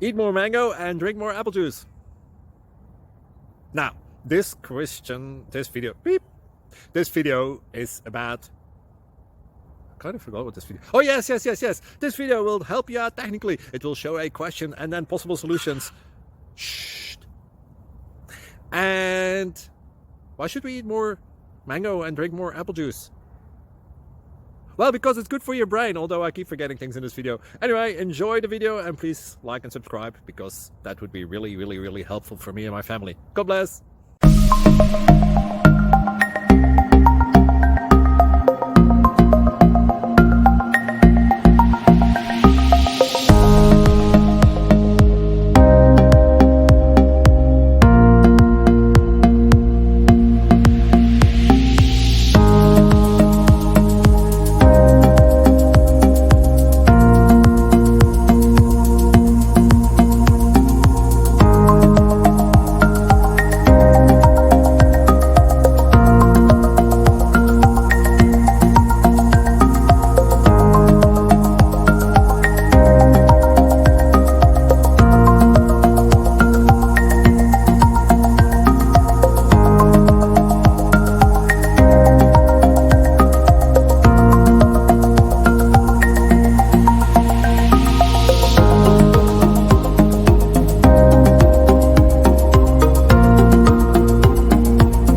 Eat more mango and drink more apple juice. Now, this video is about... I kind of forgot what this video... Oh, yes. This video will help you out technically. It will show a question and then possible solutions. Shh. And why should we eat more mango and drink more apple juice? Well, because it's good for your brain, although I keep forgetting things in this video. Anyway, enjoy the video and please like and subscribe, because that would be really helpful for me and my family. God bless!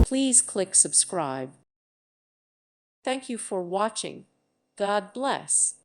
Please click subscribe. Thank you for watching. God bless.